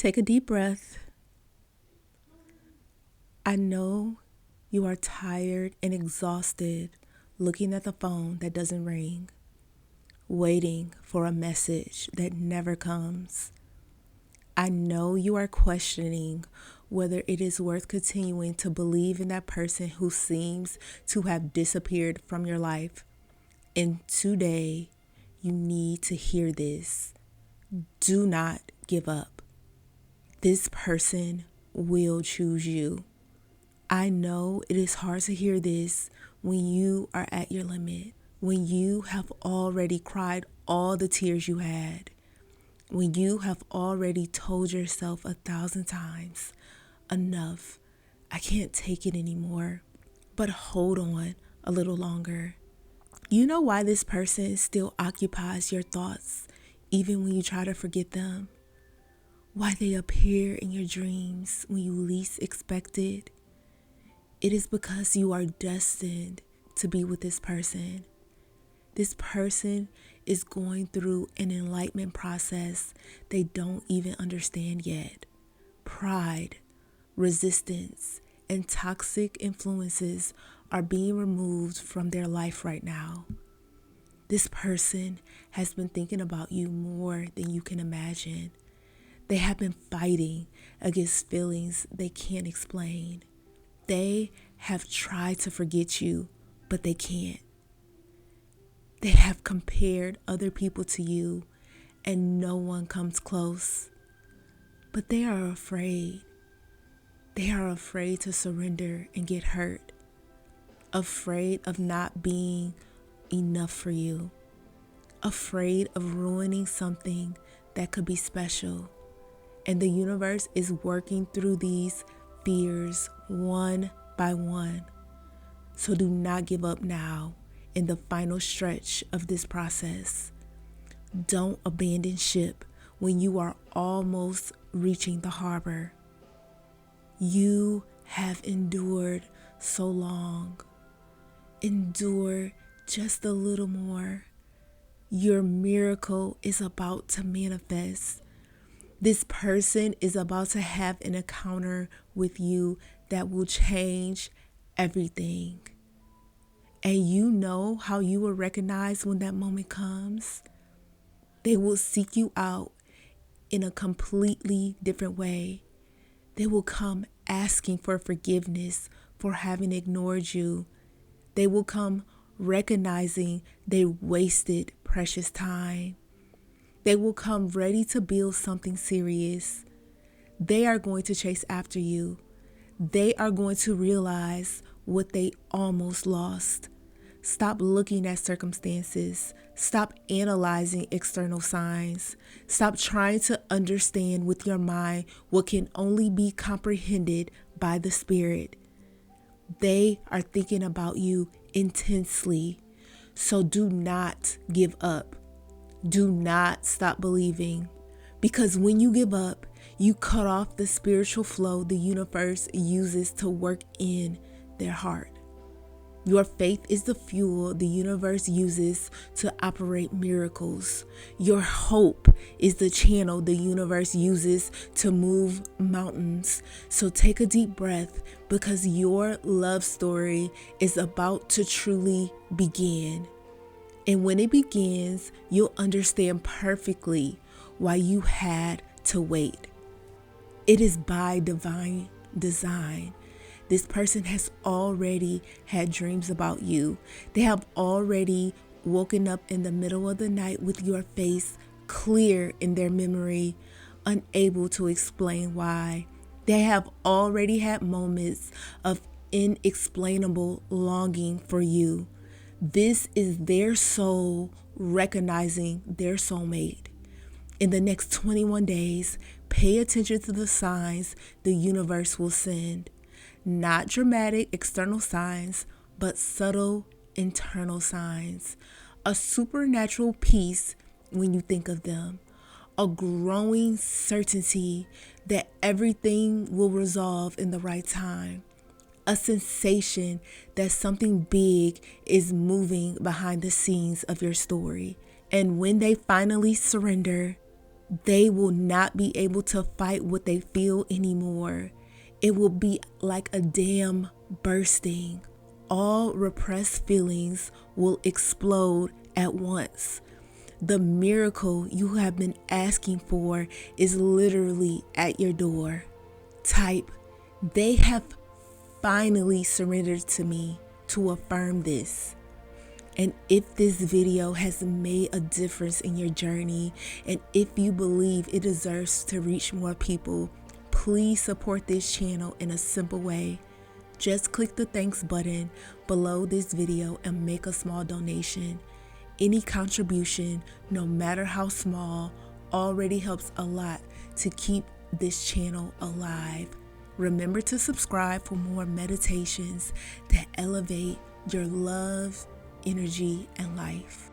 Take a deep breath. I know you are tired and exhausted looking at the phone that doesn't ring, waiting for a message that never comes. I know you are questioning whether it is worth continuing to believe in that person who seems to have disappeared from your life. And today, you need to hear this. Do not give up. This person will choose you. I know it is hard to hear this when you are at your limit, when you have already cried all the tears you had, when you have already told yourself 1,000 times, enough, I can't take it anymore. But hold on a little longer. You know why this person still occupies your thoughts even when you try to forget them? Why they appear in your dreams when you least expect it? It is because you are destined to be with this person. This person is going through an enlightenment process they don't even understand yet. Pride, resistance, and toxic influences are being removed from their life right now. This person has been thinking about you more than you can imagine. They have been fighting against feelings they can't explain. They have tried to forget you, but they can't. They have compared other people to you, and no one comes close. But they are afraid. They are afraid to surrender and get hurt. Afraid of not being enough for you. Afraid of ruining something that could be special. And the universe is working through these fears one by one. So do not give up now in the final stretch of this process. Don't abandon ship when you are almost reaching the harbor. You have endured so long. Endure just a little more. Your miracle is about to manifest. This person is about to have an encounter with you that will change everything. And you know how you will recognize when that moment comes. They will seek you out in a completely different way. They will come asking for forgiveness for having ignored you. They will come recognizing they wasted precious time. They will come ready to build something serious. They are going to chase after you. They are going to realize what they almost lost. Stop looking at circumstances. Stop analyzing external signs. Stop trying to understand with your mind what can only be comprehended by the Spirit. They are thinking about you intensely. So do not give up. Do not stop believing, because when you give up, you cut off the spiritual flow the universe uses to work in their heart. Your faith is the fuel the universe uses to operate miracles. Your hope is the channel the universe uses to move mountains. So take a deep breath, because your love story is about to truly begin. And when it begins, you'll understand perfectly why you had to wait. It is by divine design. This person has already had dreams about you. They have already woken up in the middle of the night with your face clear in their memory, unable to explain why. They have already had moments of inexplainable longing for you. This is their soul recognizing their soulmate. In the next 21 days, pay attention to the signs the universe will send. Not dramatic external signs, but subtle internal signs. A supernatural peace when you think of them. A growing certainty that everything will resolve in the right time. A sensation that something big is moving behind the scenes of your story. And when they finally surrender, They will not be able to fight what they feel anymore. It will be like a dam bursting. All repressed feelings will explode at once. The miracle you have been asking for is literally at your door. Type, "They have finally surrendered to me," to affirm this. And if this video has made a difference in your journey, and if you believe it deserves to reach more people, please support this channel in a simple way. Just click the thanks button below this video and make a small donation. Any contribution, no matter how small, already helps a lot to keep this channel alive. Remember to subscribe for more meditations that elevate your love, energy, and life.